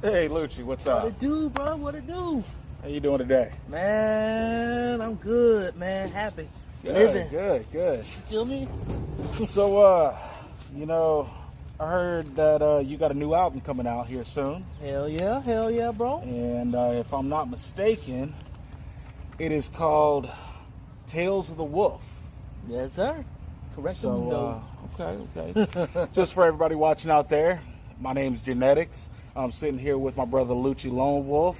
Hey, Lucci, what's What up? it do, bro? What it do? How you doing today? Man, I'm good, man. Happy. Good, Living. good. You feel me? So, I heard that you got a new album coming out here soon. Hell yeah, bro. And if I'm not mistaken, it is called Tales of the Wolf. Yes, sir. Correct. So, okay. Just for everybody watching out there, my name's Genetyx. I'm sitting here with my brother Lucci Lonewolf.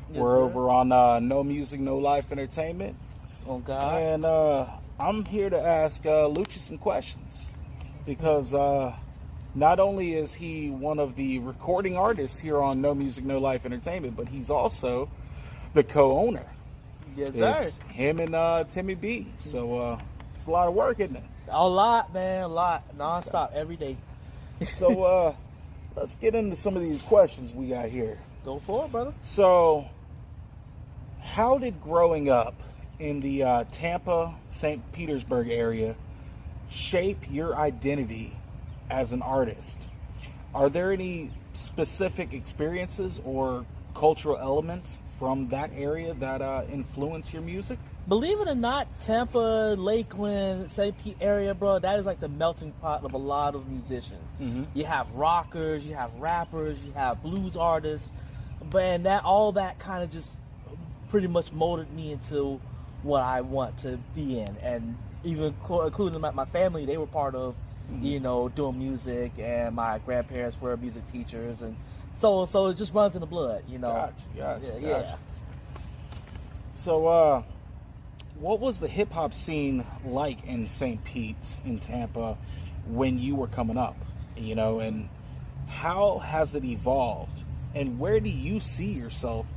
Yes, We're sir. over on No Music, No Life Entertainment. Oh, God. And I'm here to ask Lucci some questions because not only is he one of the recording artists here on No Music, No Life Entertainment, but he's also the co-owner. Yes, sir. It's him and Timmy B. So it's a lot of work, isn't it? A lot, man. A lot. Non-stop, every day. So let's get into some of these questions we got here. Go for it, brother. So how did growing up in the Tampa, St. Petersburg area shape your identity as an artist? Are there any specific experiences or cultural elements from that area that influence your music? Believe it or not, Tampa, Lakeland, St. Pete area, bro, that is like the melting pot of a lot of musicians. Mm-hmm. You have rockers, you have rappers, you have blues artists, but that all that kind of just pretty much molded me into what I want to be in. And even including my family, they were part of, doing music, and my grandparents were music teachers, and so it just runs in the blood, Gotcha. Yeah. So, what was the hip hop scene like in St. Pete, in Tampa, when you were coming up? And how has it evolved? And where do you see yourself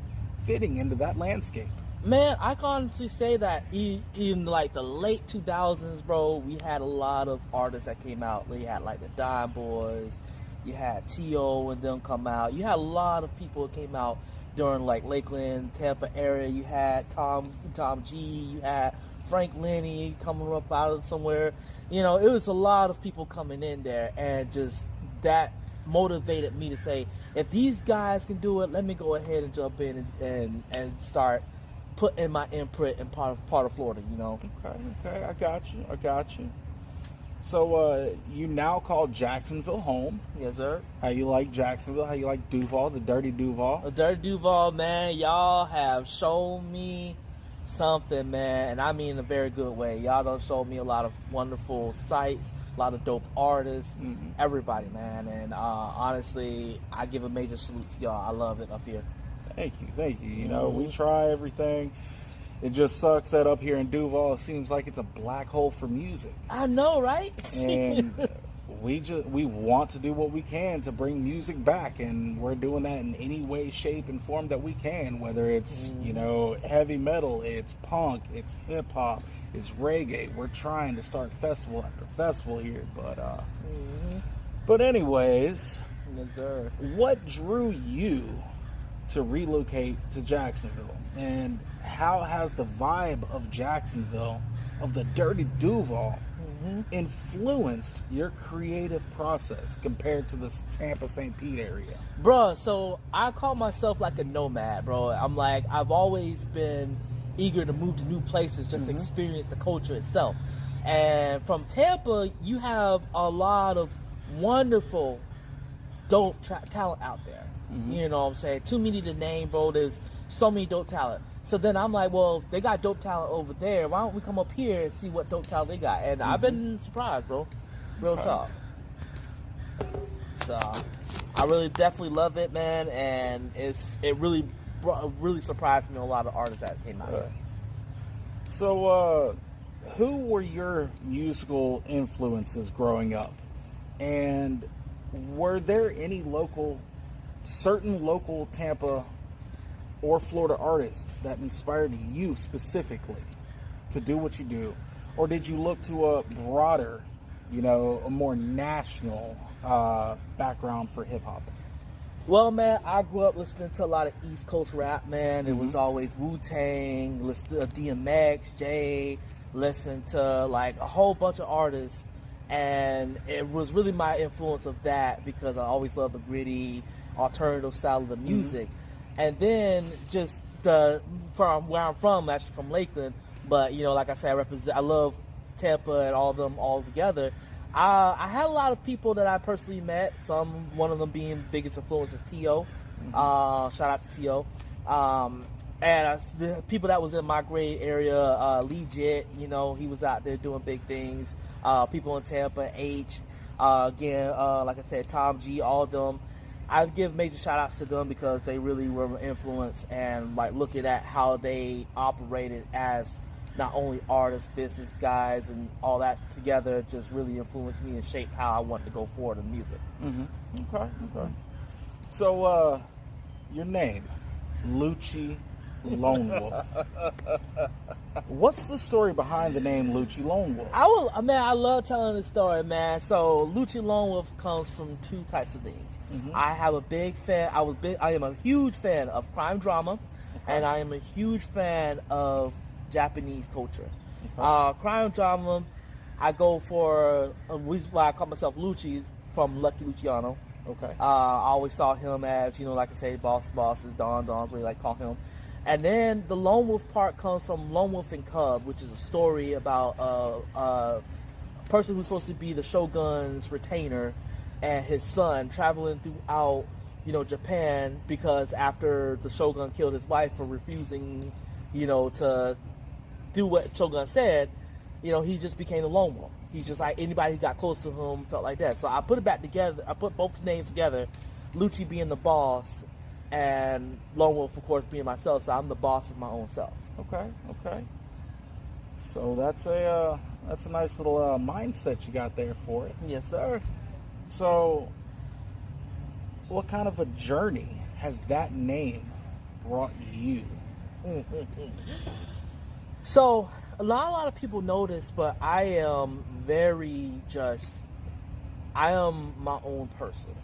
fitting into that landscape? Man, I can honestly say that in like the late 2000s, bro, we had a lot of artists that came out. We had like the Dime Boys, you had T.O. and them come out. You had a lot of people that came out during like Lakeland, Tampa area. You had Tom G, you had Frank Lenny coming up out of somewhere. It was a lot of people coming in there, and just that motivated me to say, if these guys can do it, let me go ahead and jump in and start putting my imprint in part of Florida, Okay, I got you. So, you now call Jacksonville home. Yes, sir. How you like Jacksonville? How you like Duval, the Dirty Duval? The Dirty Duval, man, y'all have shown me something, man, and I mean in a very good way. Y'all done showed me a lot of wonderful sights, a lot of dope artists, everybody, man, and honestly, I give a major salute to y'all. I love it up here. Thank you. We try everything. It just sucks that up here in Duval, it seems like it's a black hole for music. I know, right? And we want to do what we can to bring music back, and we're doing that in any way, shape, and form that we can. Whether it's heavy metal, it's punk, it's hip hop, it's reggae. We're trying to start festival after festival here, but anyways, Yes, sir. what drew you to relocate to Jacksonville, and how has the vibe of Jacksonville, of the Dirty Duval, influenced your creative process compared to the Tampa St. Pete area? Bruh, so I call myself like a nomad, bro. I'm like, I've always been eager to move to new places just to experience the culture itself. And from Tampa, you have a lot of wonderful dope talent out there. You know what I'm saying? Too many to name, bro. There's so many dope talent. So then I'm like, well, they got dope talent over there. Why don't we come up here and see what dope talent they got? And I've been surprised, bro. Real talk. So I really definitely love it, man. And it really surprised me a lot of artists that came out here. So, who were your musical influences growing up? And were there any certain local Tampa or Florida artists that inspired you specifically to do what you do? Or did you look to a broader, a more national background for hip hop? Well, man, I grew up listening to a lot of East Coast rap, man. It was always Wu-Tang, listen to DMX, Jay, listen to like a whole bunch of artists and it was really my influence of that because I always loved the gritty alternative style of the music. And then just from where I'm from, actually from Lakeland, but like I said, I love Tampa and all of them all together. I had a lot of people that I personally met. One of them being biggest influence is T.O. Shout out to T.O. And the people that was in my grade area, Legit, he was out there doing big things. People in Tampa, H, again, like I said, Tom G, all of them. I give major shout outs to them because they really were an influence, and like looking at how they operated as not only artists, business guys, and all that together just really influenced me and shaped how I want to go forward in music. Okay. So, your name, Lucci Lonewolf. What's the story behind the name Lucci Lonewolf? I love telling the story, man. So Lucci Lonewolf comes from two types of things. I have a big fan. I am a huge fan of crime drama, and I am a huge fan of Japanese culture. Crime drama, I go for a reason why I call myself Lucci's from Lucky Luciano. I always saw him as, like I say, bosses, Don's, what you like to call him. And then the Lone Wolf part comes from Lone Wolf and Cub, which is a story about a person who's supposed to be the shogun's retainer and his son traveling throughout, Japan, because after the shogun killed his wife for refusing, to do what shogun said, he just became the Lone Wolf. He's just like anybody who got close to him felt like that. So I put it back together. I put both names together, Lucci being the boss, and Lone Wolf, of course, being myself. So I'm the boss of my own self. Okay. So that's a nice little mindset you got there for it. Yes, sir. So, what kind of a journey has that name brought you? So a lot of people know this, but I am I am my own person,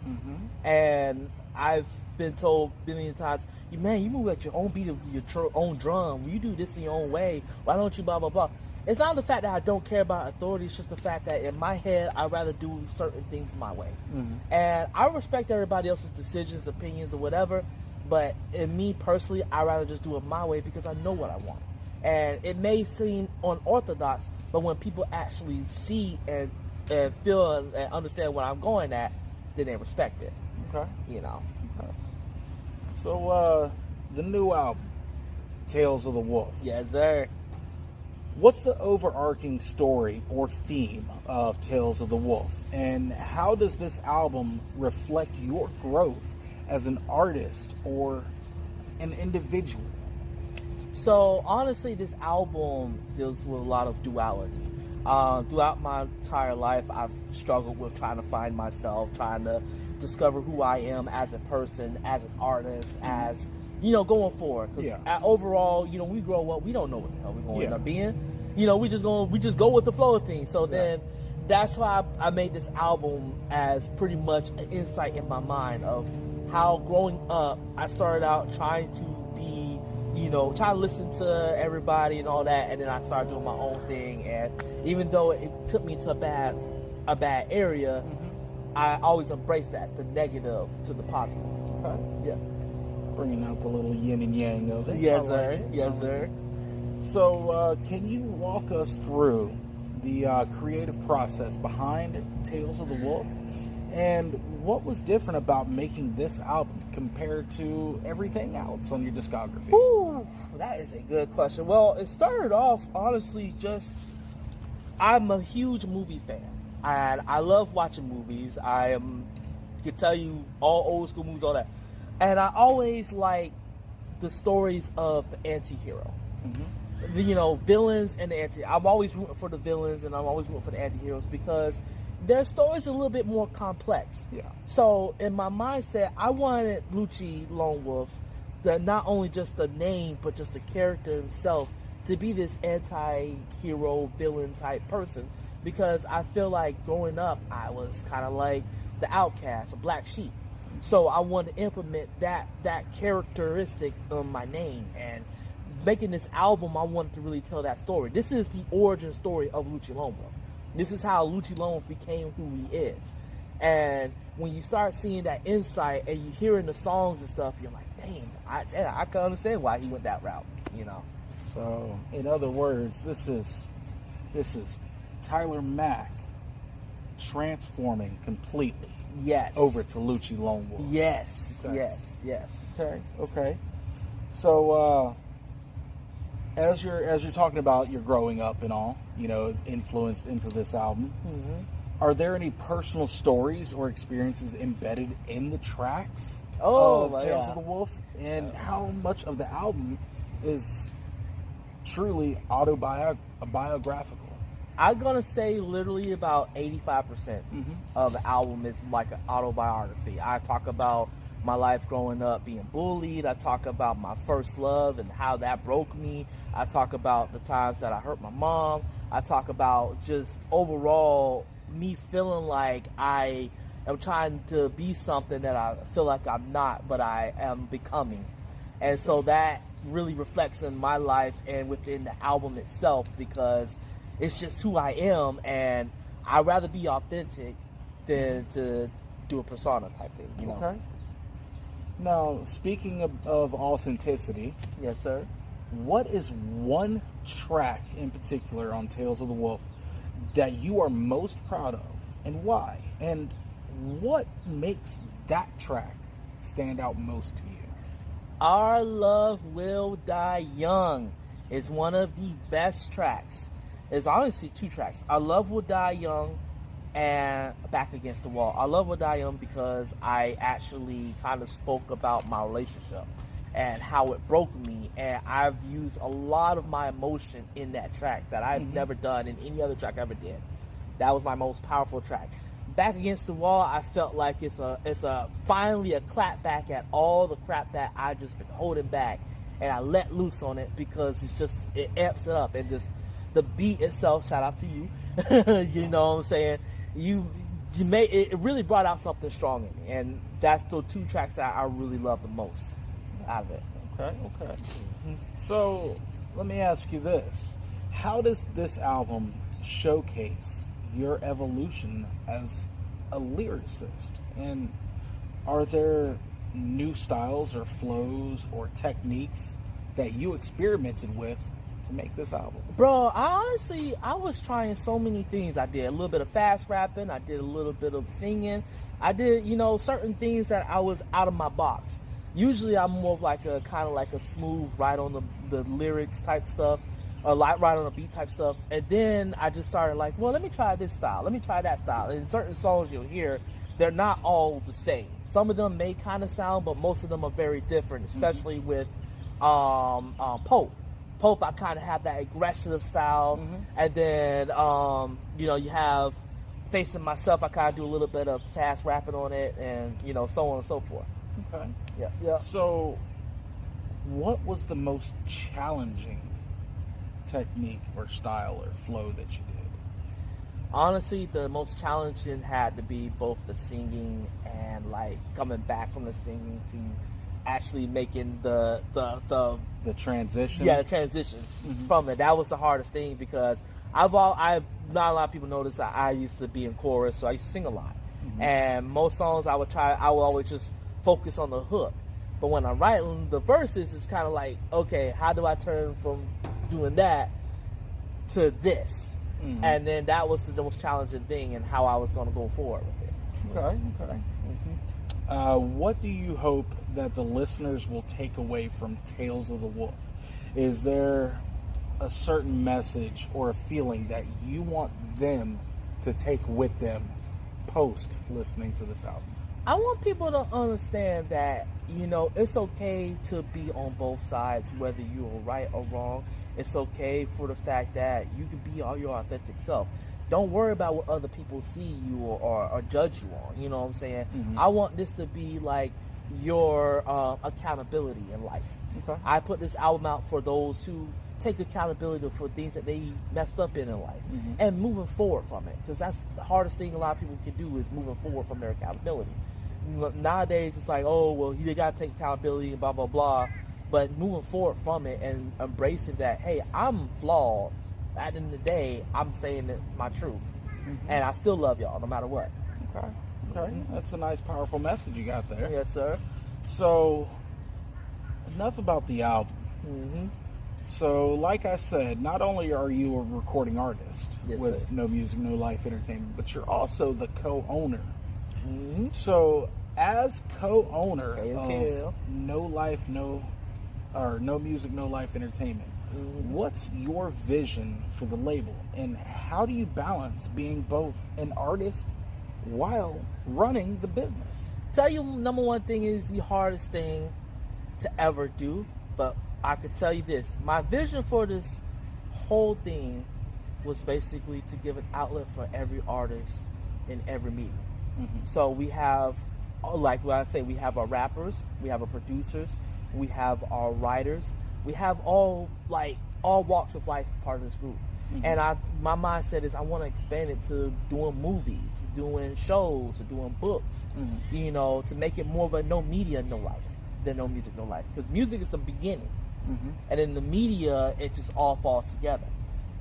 and I've been told a billion times, man, you move at your own beat of your own drum. You do this in your own way. Why don't you blah, blah, blah? It's not the fact that I don't care about authority. It's just the fact that in my head, I'd rather do certain things my way. And I respect everybody else's decisions, opinions, or whatever. But in me personally, I'd rather just do it my way because I know what I want. And it may seem unorthodox, but when people actually see and feel and understand what I'm going at, then they respect it. Okay. So, the new album, Tales of the Wolf. Yes, sir. What's the overarching story or theme of Tales of the Wolf? And how does this album reflect your growth as an artist or an individual? So, honestly, this album deals with a lot of duality. Throughout my entire life, I've struggled with trying to find myself, trying to discover who I am as a person, as an artist, as, going forward. Because overall, we grow up, we don't know what the hell we're going to end up being. We just go with the flow of things. So then that's why I made this album as pretty much an insight in my mind of how growing up, I started out trying to be, trying to listen to everybody and all that, and then I started doing my own thing. And even though it took me to a bad area, I always embrace that, the negative to the positive. Okay. Yeah. Bringing out the little yin and yang of it. Yes, sir. Yes, sir. So, can you walk us through the creative process behind Tales of the Wolf? And what was different about making this album compared to everything else on your discography? Ooh, that is a good question. Well, it started off, honestly, I'm a huge movie fan. And I love watching movies. Can tell you all old school movies, all that. And I always like the stories of the anti-hero. The, villains and the I'm always rooting for the villains, and I'm always rooting for the anti-heroes because their stories are a little bit more complex. Yeah. So in my mindset, I wanted Lucci Lonewolf, not only just the name, but just the character himself, to be this anti-hero villain type person. Because I feel like growing up, I was kind of like the outcast, a black sheep. So I wanted to implement that characteristic on my name. And making this album, I wanted to really tell that story. This is the origin story of Lucci Lonewolf. This is how Lucci Lonewolf became who he is. And when you start seeing that insight and you hearing the songs and stuff, you're like, dang, I can understand why he went that route, you know. So, in other words, this is Tyler Mack transforming completely. Yes. Over to Lucci Lonewolf. Yes. Okay. Yes. Okay. So, as you're talking about your growing up and all, you know, influenced into this album, are there any personal stories or experiences embedded in the tracks of Tales of the Wolf? And how much of the album is truly autobiographical? I'm gonna say literally about 85% of the album is like an autobiography. I talk about my life growing up being bullied. I talk about my first love and how that broke me. I talk about the times that I hurt my mom. I talk about just overall me feeling like I am trying to be something that I feel like I'm not, but I am becoming. And so that really reflects in my life and within the album itself, because it's just who I am, and I'd rather be authentic than to do a persona type thing, you know? Okay. Now, speaking of authenticity, Yes, sir. what is one track in particular on Tales of the Wolf that you are most proud of, and why? And what makes that track stand out most to you? Our Love Will Die Young is one of the best tracks. It's honestly two tracks. Our Love Will Die Young and Back Against the Wall. Our Love Will Die Young because I actually kind of spoke about my relationship and how it broke me, and I've used a lot of my emotion in that track that I've never done in any other track I ever did. That was my most powerful track. Back Against the Wall, I felt like it's a finally a clap back at all the crap that I just been holding back, and I let loose on it because it amps it up, and just the beat itself. Shout out to you. You know what I'm saying? You made it really brought out something strong in me, and that's the two tracks that I really love the most out of it. Okay. So let me ask you this: how does this album showcase your evolution as a lyricist? And are there new styles or flows or techniques that you experimented with to make this album? Bro, I was trying so many things. I did a little bit of fast rapping. I did a little bit of singing. I did, certain things that I was out of my box. Usually I'm more of like a kind of like a smooth, right on the lyrics type stuff, or like right on the beat type stuff. And then I just started like, well, let me try this style. Let me try that style. And certain songs you'll hear, they're not all the same. Some of them may kind of sound, but most of them are very different, especially with Pope. Pope, I kind of have that aggressive style. And then, you have Facing Myself, I kind of do a little bit of fast rapping on it, and, so on and so forth. Okay. Yeah. So what was the most challenging technique or style or flow that you did? Honestly, the most challenging had to be both the singing and like coming back from the singing to actually making the transition. Yeah, the transition from it. That was the hardest thing, because not a lot of people notice that I used to be in chorus, so I used to sing a lot. And most songs I would always just focus on the hook. But when I'm writing the verses, it's kind of like, okay, how do I turn from doing that to this? And then that was the most challenging thing, and how I was going to go forward with it. Okay. What do you hope that the listeners will take away from Tales of the Wolf? Is there a certain message or a feeling that you want them to take with them post listening to this album? I want people to understand that, it's okay to be on both sides, whether you are right or wrong. It's okay for the fact that you can be all your authentic self. Don't worry about what other people see you or judge you on. You know what I'm saying? I want this to be like your accountability in life. Okay. I put this album out for those who take accountability for things that they messed up in life and moving forward from it, because that's the hardest thing a lot of people can do, is moving forward from their accountability. Nowadays it's like, oh well, you gotta take accountability and blah blah blah, but moving forward from it and embracing that, hey, I'm flawed, at the end of the day I'm saying my truth, and I still love y'all no matter what. Okay. Okay. That's a nice, powerful message you got there. Yes, sir. So, enough about the album. Mm-hmm. So, like I said, not only are you a recording artist Yes, with sir. No Music, No Life Entertainment, but you're also the co-owner. Mm-hmm. So, as co-owner KMKL. of No Music, No Life Entertainment, what's your vision for the label, and how do you balance being both an artist while running the business? Tell you, number one thing is the hardest thing to ever do, but I could tell you this. My vision for this whole thing was basically to give an outlet for every artist in every medium. So we have, like what I say, we have our rappers, we have our producers, we have our writers, we have all walks of life part of this group. And my mindset is I want to expand it to doing movies, doing shows, or doing books, you know, to make it more of a no media, no life than No Music, No Life. Because music is the beginning. And in the media, it just all falls together.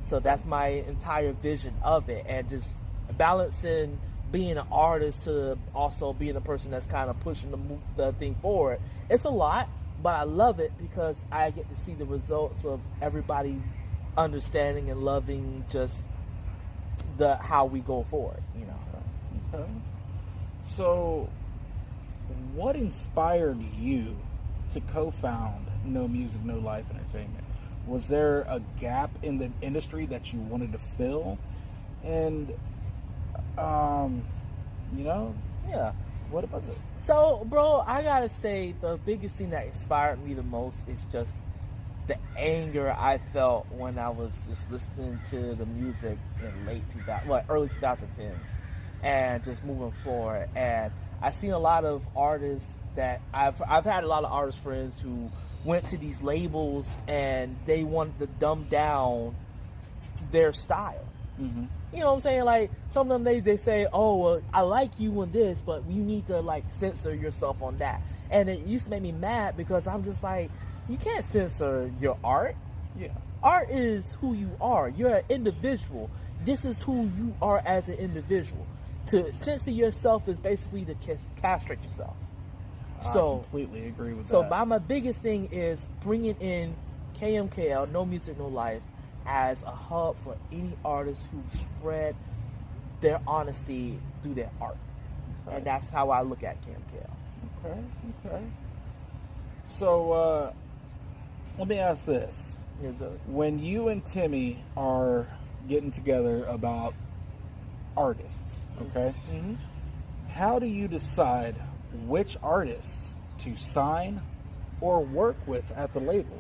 So that's my entire vision of it. And just balancing being an artist to also being a person that's kind of pushing the thing forward. It's a lot, but I love it because I get to see the results of everybody understanding and loving just how we go forward, you know. Okay. So, what inspired you to co-found No Music, No Life Entertainment? Was there a gap in the industry that you wanted to fill? And, you know, Yeah. what was it? So, bro, I gotta say the biggest thing that inspired me the most is just the anger I felt when I was just listening to the music in early 2010s, and just moving forward. And I've seen a lot of artists that I've had a lot of artist friends who went to these labels and they wanted to dumb down their style. You know what I'm saying? Like, some of them, they say, oh, well, I like you on this, but you need to, like, censor yourself on that. And it used to make me mad because I'm just like, you can't censor your art. Yeah. Art is who you are. You're an individual. This is who you are as an individual. To censor yourself is basically to castrate yourself. I So completely agree with So that. my biggest thing is bringing in KMKL, No Music, No Life, as a hub for any artists who spread their honesty through their art. Okay. And that's how I look at KMKL. Okay. So, let me ask this. Yes, sir. When you and Timmy are getting together about artists, okay, how do you decide which artists to sign or work with at the label?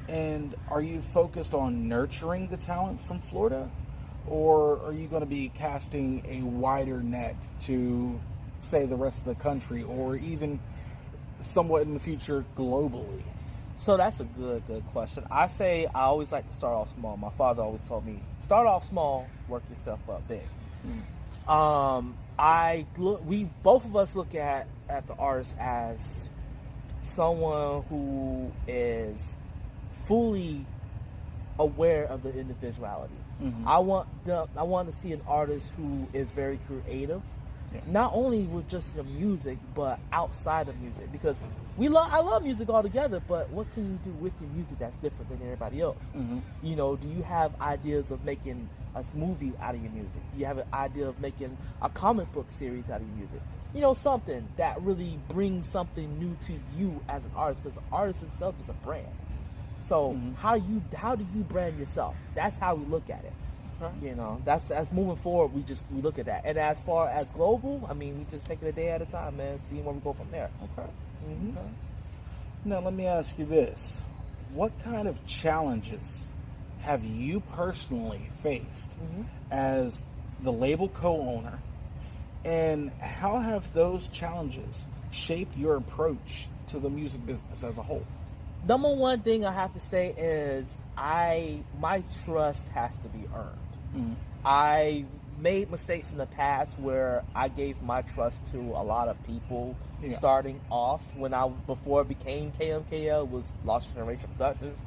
And are you focused on nurturing the talent from Florida, or are you going to be casting a wider net to, say, the rest of the country, or even somewhat in the future globally? So that's a good question. I always like to start off small. My father always told me, start off small, work yourself up big. We both of us look at the artist as someone who is fully aware of the individuality. I want to see an artist who is very creative, not only with just the music, but outside of music. Because I love music altogether, but what can you do with your music that's different than everybody else? You know, do you have ideas of making a movie out of your music? Do you have an idea of making a comic book series out of your music? You know, something that really brings something new to you as an artist, because the artist itself is a brand. So how do you brand yourself? That's how we look at it. You know, that's moving forward. We look at that. And as far as global, I mean, we just take it a day at a time, man. See where we go from there. Okay. Now let me ask you this: what kind of challenges have you personally faced as the label co-owner, and how have those challenges shaped your approach to the music business as a whole? Number one thing I have to say is my trust has to be earned. I made mistakes in the past where I gave my trust to a lot of people starting off before it became KMKL, was Lost Generation Productions.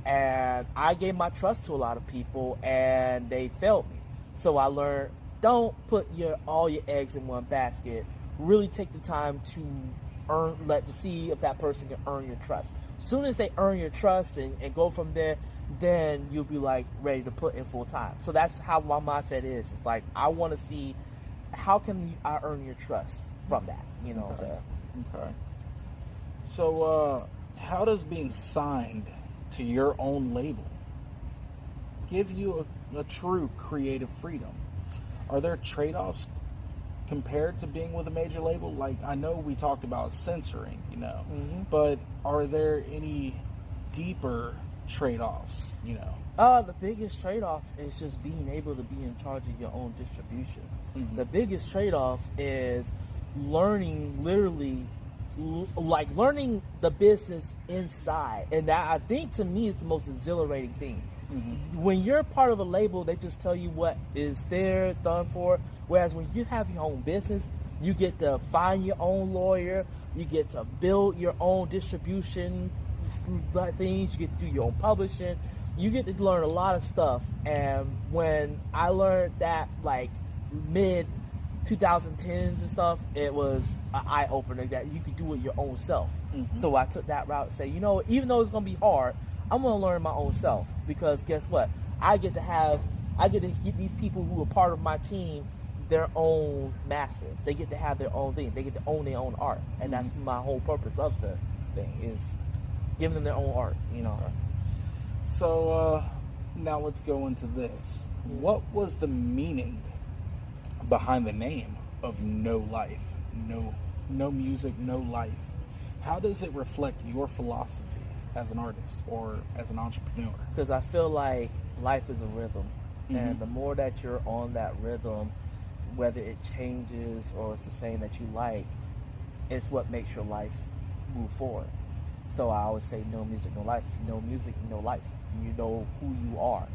And I gave my trust to a lot of people and they failed me. So I learned don't put all your eggs in one basket. Really take the time to see if that person can earn your trust. As soon as they earn your trust and go from there, then you'll be like ready to put in full time. So that's how my mindset is. It's like, I want to see how can I earn your trust from that, you know. Okay. So how does being signed to your own label give you a true creative freedom? Are there trade-offs compared to being with a major label? Like, I know we talked about censoring, you know, but are there any deeper trade-offs, you know? The biggest trade-off is just being able to be in charge of your own distribution. The biggest trade-off is learning learning the business inside, and that, I think, to me, is the most exhilarating thing. When you're part of a label, they just tell you what is there, done for. Whereas when you have your own business, you get to find your own lawyer, you get to build your own distribution things, you get to do your own publishing, you get to learn a lot of stuff. And when I learned that, like, mid 2010s and stuff, it was an eye-opener that you could do it your own self. So I took that route and say, you know, even though it's going to be hard, I'm going to learn my own self, because guess what? I get to give these people who are part of my team their own masters. They get to have their own thing. They get to own their own art. And that's my whole purpose of the thing, is giving them their own art, you know. So now let's go into this. What was the meaning behind the name of No Life? No music, no life. How does it reflect your philosophy as an artist or as an entrepreneur? Because I feel like life is a rhythm, and the more that you're on that rhythm, whether it changes or it's the same that you like, it's what makes your life move forward. So I always say, no music, no life. No music, no life. You know who you are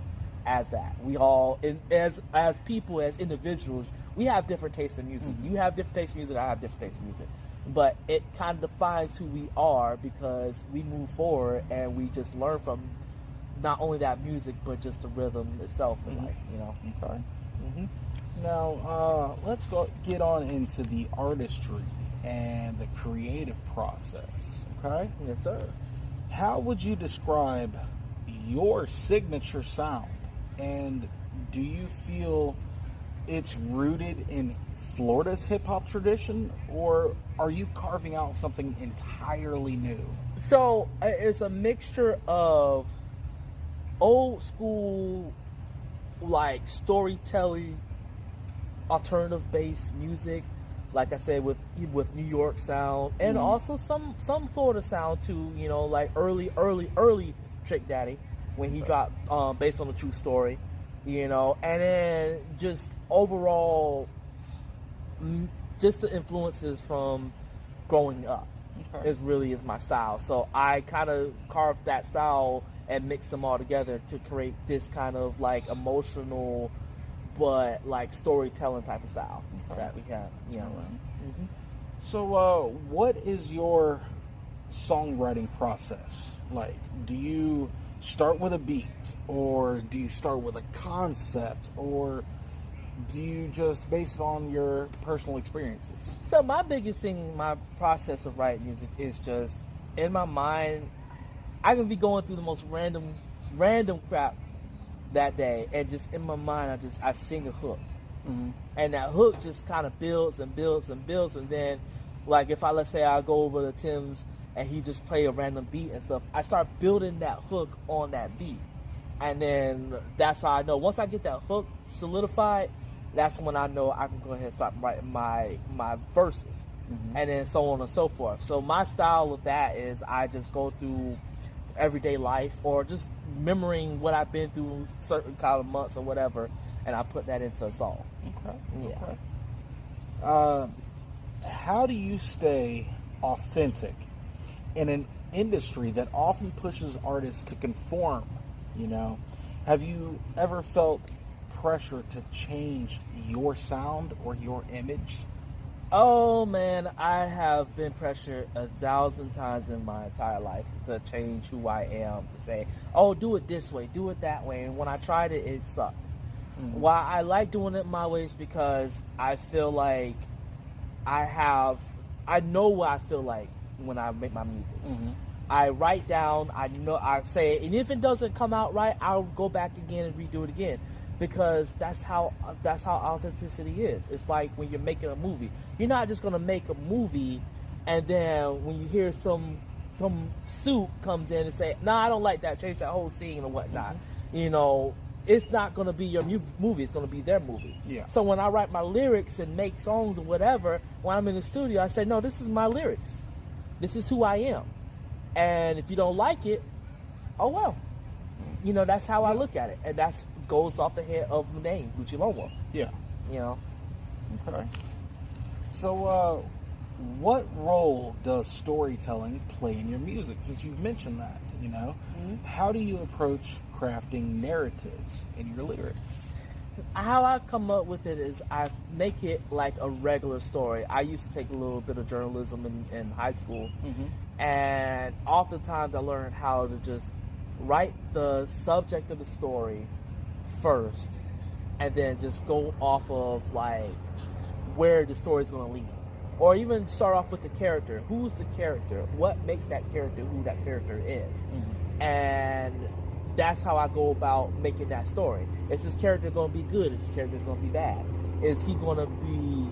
as that. We all, as people, as individuals, we have different tastes in music. You have different tastes in music, I have different tastes in music. But it kind of defines who we are, because we move forward and we just learn from not only that music, but just the rhythm itself in life, you know. Okay. Now, let's get on into the artistry and the creative process, okay? Yes, sir. How would you describe your signature sound? And do you feel it's rooted in Florida's hip-hop tradition, or are you carving out something entirely new? So it's a mixture of old school, like, storytelling, alternative bass music, like I said, with New York sound, and also some Florida sound too, you know, like early Trick Daddy, when he dropped based on a true story, you know. And then just overall, just the influences from growing up is my style. So I kind of carved that style and mixed them all together to create this kind of like emotional but like storytelling type of style that we have, you know. So what is your songwriting process like? Do you start with a beat, or do you start with a concept, or do you just base it on your personal experiences? So my biggest thing, my process of writing music is just, in my mind, I can be going through the most random crap that day, and just in my mind I sing a hook, and that hook just kind of builds and builds and builds, and then, like, if let's say I go over to Tim's and he just play a random beat and stuff, I start building that hook on that beat, and then that's how I know, once I get that hook solidified, that's when I know I can go ahead and start writing my verses, and then so on and so forth. So my style of that is I just go through everyday life, or just remembering what I've been through certain kind of months or whatever, and I put that into a song. How do you stay authentic in an industry that often pushes artists to conform, you know? Have you ever felt pressure to change your sound or your image? Oh man, I have been pressured 1,000 times in my entire life to change who I am, to say, oh, do it this way, do it that way. And when I tried it, it sucked. Why I like doing it my way is because I feel like I know what I feel like when I make my music. I write down, I say it, and if it doesn't come out right, I'll go back again and redo it again, because that's how authenticity is. It's like when you're making a movie. You're not just gonna make a movie, and then when you hear some suit comes in and say, "Nah, I don't like that. Change that whole scene or whatnot." You know, it's not gonna be your movie. It's gonna be their movie. Yeah. So when I write my lyrics and make songs or whatever, when I'm in the studio, I say, "No, this is my lyrics. This is who I am." And if you don't like it, oh well. You know, that's how I look at it. And that goes off the head of the name, Lucci Lonewolf. Yeah. You know? Okay. So, what role does storytelling play in your music? Since you've mentioned that, you know, how do you approach crafting narratives in your lyrics? How I come up with it is I make it like a regular story. I used to take a little bit of journalism in high school, and oftentimes I learned how to just write the subject of the story first, and then just go off of like where the story is going to lead, or even start off with the character. Who's the character? What makes that character who that character is? And that's how I go about making that story. Is this character going to be good? Is this character going to be bad? Is he going to be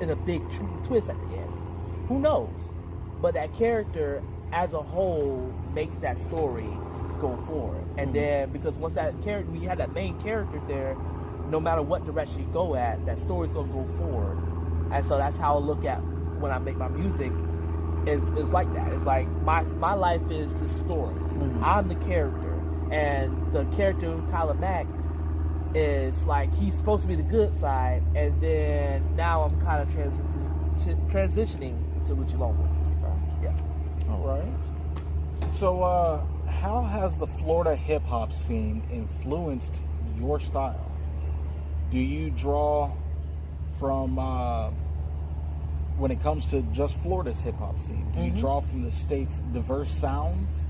in a big twist at the end? Who knows? But that character as a whole makes that story go forward. And then, because once that character, we have that main character there, no matter what direction you go at, that story's going to go forward. And so that's how I look at when I make my music. Is like that. It's like my life is the story. I'm the character. And the character, Tyler Mack, is like, he's supposed to be the good side, and then now I'm kind of transitioning to Lucci Lonewolf. Yeah. All right. So, how has the Florida hip-hop scene influenced your style? Do you draw from, when it comes to just Florida's hip-hop scene, do you draw from the state's diverse sounds?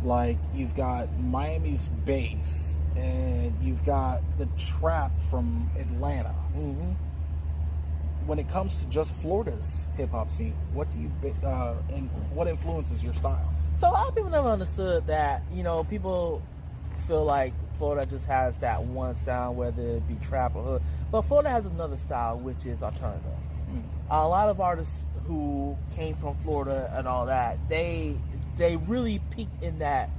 Like, you've got Miami's bass, and you've got the trap from Atlanta. When it comes to just Florida's hip-hop scene, what do you and what influences your style? So a lot of people never understood that. You know, people feel like Florida just has that one sound, whether it be trap or hood, but Florida has another style, which is alternative. A lot of artists who came from Florida and all that, they really peaked in that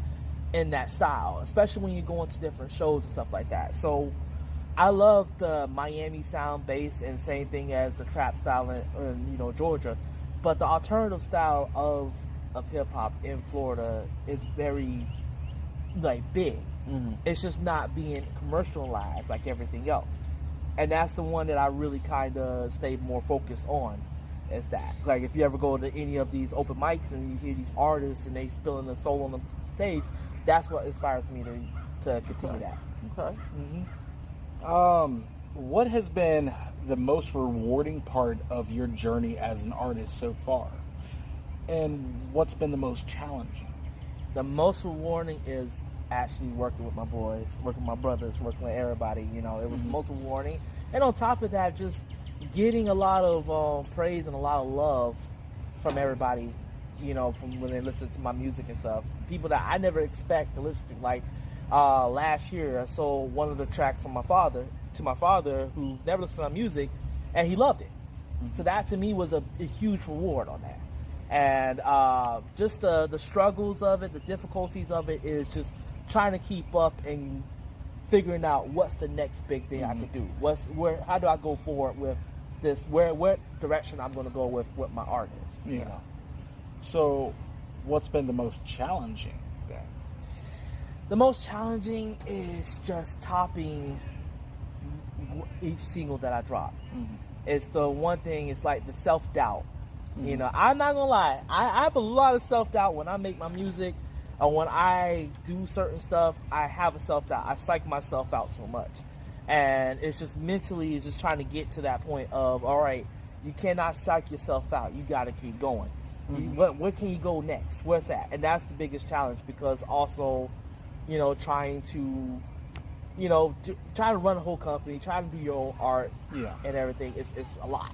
style, especially when you go into different shows and stuff like that. So I love the Miami sound bass, and same thing as the trap style in Georgia. But the alternative style of hip hop in Florida is very like big. It's just not being commercialized like everything else. And that's the one that I really kind of stay more focused on. Is that, like, if you ever go to any of these open mics and you hear these artists and they spilling their soul on the stage, that's what inspires me to continue that. Okay. What has been the most rewarding part of your journey as an artist so far? And what's been the most challenging? The most rewarding is actually working with my boys, working with my brothers, working with everybody. You know, it was the most rewarding. And on top of that, just getting a lot of praise and a lot of love from everybody, you know, from when they listen to my music and stuff. People that I never expect to listen to. Like last year, I sold one of the tracks from my father who never listened to my music, and he loved it. So that to me was a huge reward on that. And just the struggles of it, the difficulties of it is just trying to keep up and figuring out what's the next big thing I could do. How do I go forward with this? What direction I'm going to go with what my art is? Yeah. You know? So, what's been the most challenging then? The most challenging is just topping each single that I drop. It's the one thing. It's like the self-doubt. You know, I'm not gonna lie. I have a lot of self-doubt when I make my music, or when I do certain stuff. I have a self-doubt. I psych myself out so much, and it's just mentally, it's just trying to get to that point of, all right, you cannot psych yourself out. You got to keep going. Where can you go next? Where's that? And that's the biggest challenge, because also, you know, trying to trying to run a whole company, trying to do your own art, Yeah. and everything, it's a lot.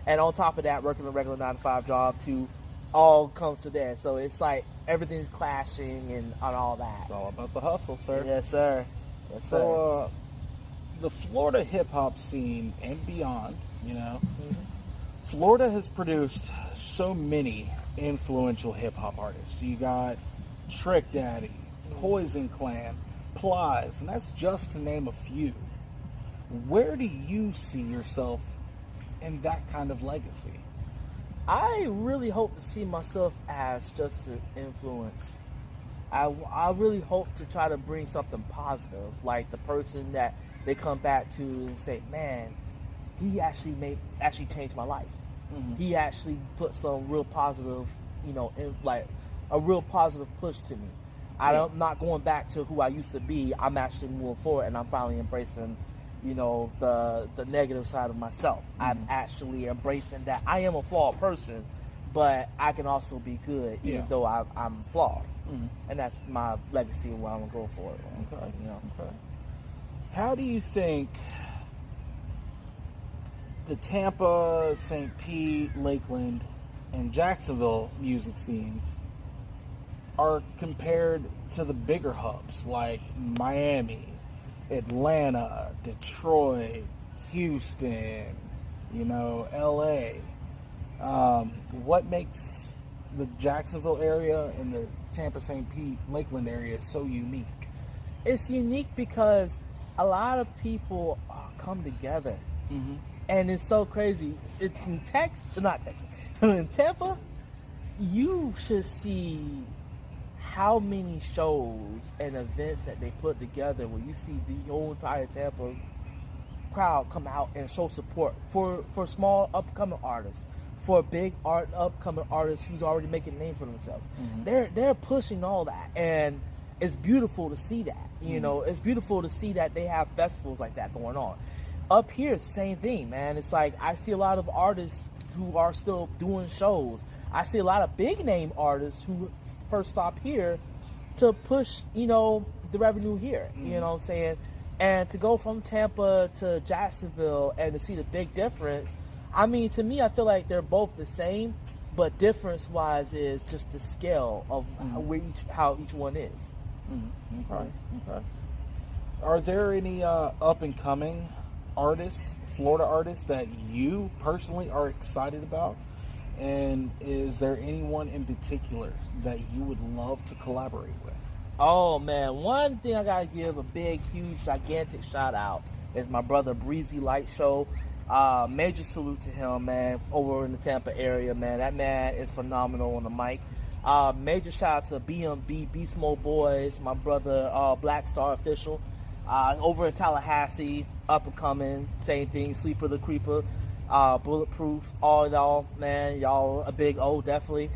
And on top of that, working a regular 9-to-5 job too, all comes to that. So it's like everything's clashing and all that. It's all about the hustle, sir. Yes, sir. Yes, sir. So, the Florida hip hop scene and beyond, Florida has produced so many influential hip hop artists. You got Trick Daddy, Poison Clan, Plies, and that's just to name a few. Where do you see yourself in that kind of legacy? I really hope to see myself as just an influence. I really hope to try to bring something positive, like the person that they come back to and say, man, he actually changed my life. Mm-hmm. He actually put some real positive, like a real positive push to me. I'm not going back to who I used to be. I'm actually moving forward, and I'm finally embracing, the negative side of myself. Mm-hmm. I'm actually embracing that I am a flawed person, but I can also be good, even though I'm flawed. Mm-hmm. And that's my legacy and what I'm gonna go for. Okay. Okay. How do you think the Tampa, St. Pete, Lakeland, and Jacksonville music scenes are compared to the bigger hubs like Miami, Atlanta, Detroit, Houston, LA? What makes the Jacksonville area and the Tampa, St. Pete, Lakeland area so unique? It's unique because a lot of people come together. Mm-hmm. And it's so crazy. In Tampa, you should see how many shows and events that they put together where you see the whole entire Tampa crowd come out and show support for small upcoming artists, for big upcoming artists who's already making a name for themselves. Mm-hmm. They're pushing all that, and it's beautiful to see that. Mm-hmm. It's beautiful to see that they have festivals like that going on. Up here, same thing, man. It's like I see a lot of artists who are still doing shows. I see a lot of big name artists who first stop here to push, the revenue here. Mm-hmm. You know what I'm saying? And to go from Tampa to Jacksonville and to see the big difference, I mean, to me, I feel like they're both the same, but difference-wise is just the scale of how each one is. Mm-hmm. Okay. Are there any up-and-coming artists, Florida artists, that you personally are excited about? And is there anyone in particular that you would love to collaborate with? Oh, man. One thing I got to give a big, huge, gigantic shout-out is my brother Breezy Light Show. Major salute to him, man, over in the Tampa area, man. That man is phenomenal on the mic. Major shout out to BMB, Beast Mode Boys, my brother Black Star Official. Over in Tallahassee, up and coming, same thing, Sleeper the Creeper, Bulletproof, all y'all, man, y'all a big O, definitely.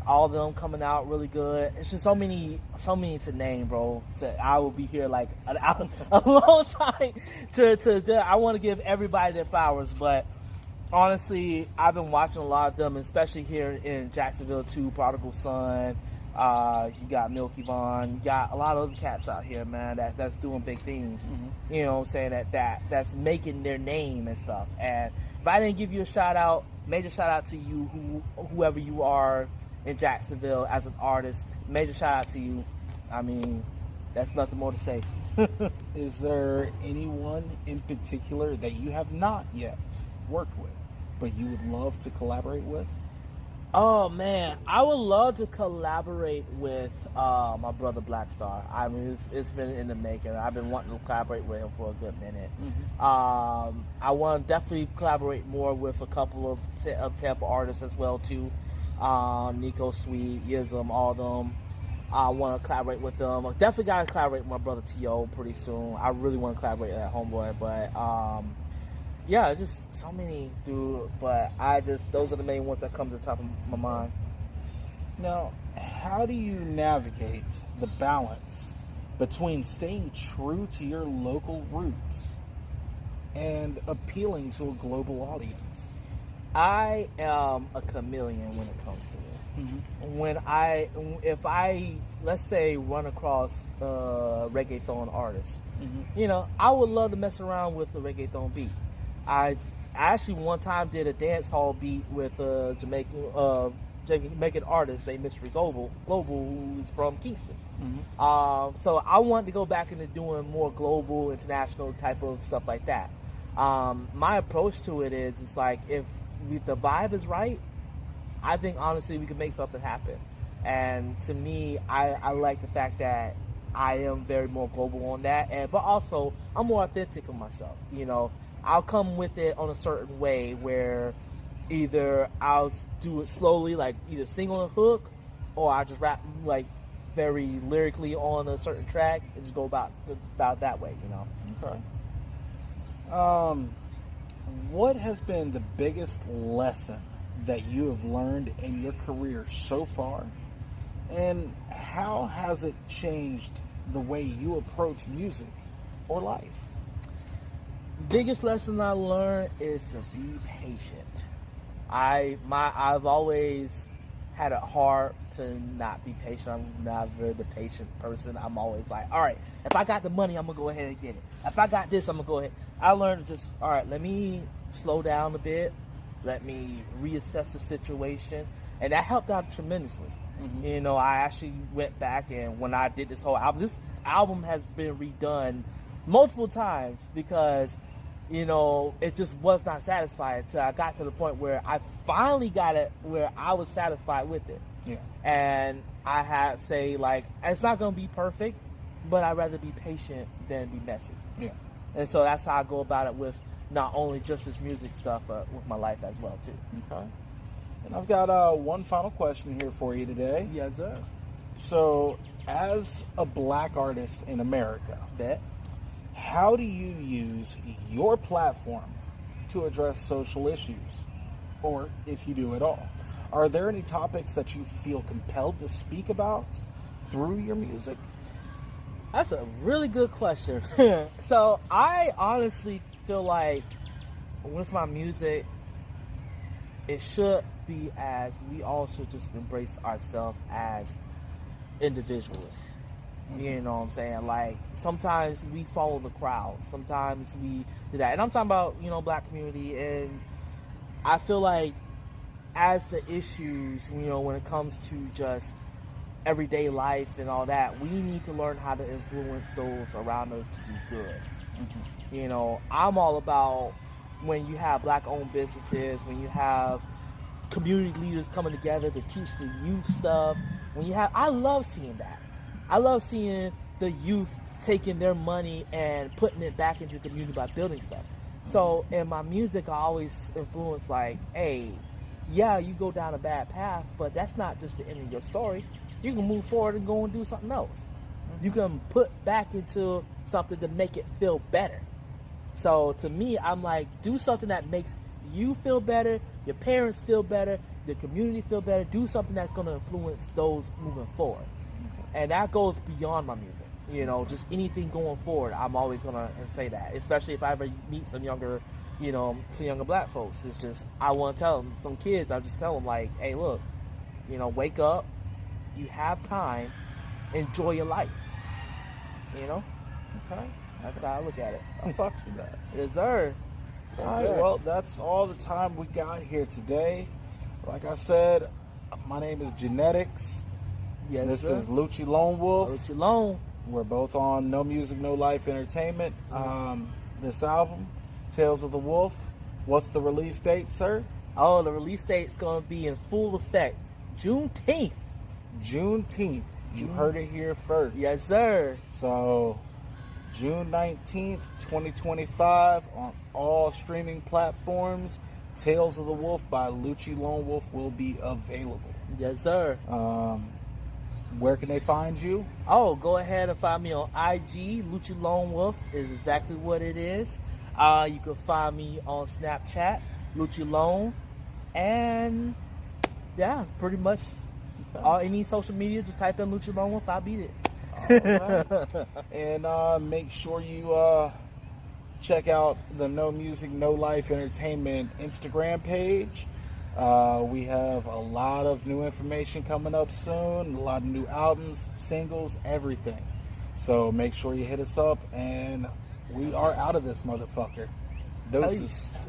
All of them coming out really good. It's just so many to name, bro. I will be here like a long time. I want to give everybody their flowers, but honestly, I've been watching a lot of them, especially here in Jacksonville too. Prodigal Son, you got Milky Vaughn, you got a lot of other cats out here, man, that's doing big things. Mm-hmm. You know what I'm saying? That's making their name and stuff. And if I didn't give you a shout out, major shout out to you, whoever you are in Jacksonville as an artist, major shout out to you. I mean, that's nothing more to say. Is there anyone in particular that you have not yet worked with, but you would love to collaborate with? Oh man, I would love to collaborate with my brother Black Star. I mean, it's been in the making. I've been wanting to collaborate with him for a good minute. Mm-hmm. I want to definitely collaborate more with a couple of Tampa artists as well too. Nico Sweet, Yism, all of them. I want to collaborate with them. I definitely got to collaborate with my brother T.O. pretty soon. I really want to collaborate with that homeboy, but yeah, just so many, dude. But those are the main ones that come to the top of my mind. Now, how do you navigate the balance between staying true to your local roots and appealing to a global audience? I am a chameleon when it comes to this. If I, let's say, run across a reggaeton artist, I would love to mess around with a reggaeton beat. I actually one time did a dance hall beat with a Jamaican artist named Mystery Global, who's from Kingston. So I wanted to go back into doing more global, international type of stuff like that. My approach to it is, it's like, if the vibe is right, I think honestly we can make something happen. And to me, I like the fact that I am very more global on that, but also I'm more authentic of myself. I'll come with it on a certain way where either I'll do it slowly, like either sing on a hook, or I just rap like very lyrically on a certain track and just go about that way. Okay. What has been the biggest lesson that you have learned in your career so far, and how has it changed the way you approach music or life? Biggest lesson I learned is to be patient. I've always had it hard to not be patient. I'm not very the patient person. I'm always like, all right, if I got the money, I'm gonna go ahead and get it. If I got this, I'm gonna go ahead. I learned to just, all right, let me slow down a bit. Let me reassess the situation, and that helped out tremendously. I actually went back, and when I did this album has been redone multiple times because it just was not satisfied until I got to the point where I finally got it where I was satisfied with it. Yeah. And I had to say, like, it's not going to be perfect, but I'd rather be patient than be messy. Yeah. And so that's how I go about it with not only just this music stuff, but with my life as well, too. Okay. And I've got one final question here for you today. Yes, sir. So, as a black artist in America, how do you use your platform to address social issues, or if you do at all? Are there any topics that you feel compelled to speak about through your music? That's a really good question. So I honestly feel like with my music, it should be as we all should just embrace ourselves as individuals. You know what I'm saying? Like, sometimes we follow the crowd. Sometimes we do that. And I'm talking about, black community. And I feel like as the issues, when it comes to just everyday life and all that, we need to learn how to influence those around us to do good. I'm all about when you have black-owned businesses, when you have community leaders coming together to teach the youth stuff. I love seeing that. I love seeing the youth taking their money and putting it back into the community by building stuff. So in my music, I always influence like, hey, yeah, you go down a bad path, but that's not just the end of your story. You can move forward and go and do something else. You can put back into something to make it feel better. So to me, I'm like, do something that makes you feel better, your parents feel better, the community feel better. Do something that's going to influence those moving forward. And that goes beyond my music. Just anything going forward, I'm always going to say that. Especially if I ever meet some younger black folks. It's just, I want to tell them, some kids, I just tell them like, hey, look, wake up. You have time. Enjoy your life. Okay. That's how I look at it. I fucks with that. Yes, sir. All right, well, that's all the time we got here today. Like I said, my name is Genetyx. Yes, this sir. is Lucci Lonewolf. Lucci Lone. We're both on No Music, No Life Entertainment. This album, Tales of the Wolf. What's the release date, sir? Oh, the release date's going to be in full effect. Juneteenth. Juneteenth. You heard it here first. Yes, sir. So, June 19th, 2025, on all streaming platforms, Tales of the Wolf by Lucci Lonewolf will be available. Yes, sir. Where can they find you? Oh, go ahead and find me on IG. Lucci Lonewolf is exactly what it is. You can find me on Snapchat, Lucci Lone. And, yeah, pretty much any social media, just type in Lucci Lonewolf, I'll beat it. All right. And make sure you check out the No Music, No Life Entertainment Instagram page. We have a lot of new information coming up soon, a lot of new albums, singles, everything. So make sure you hit us up, and we are out of this motherfucker. Doses. Peace.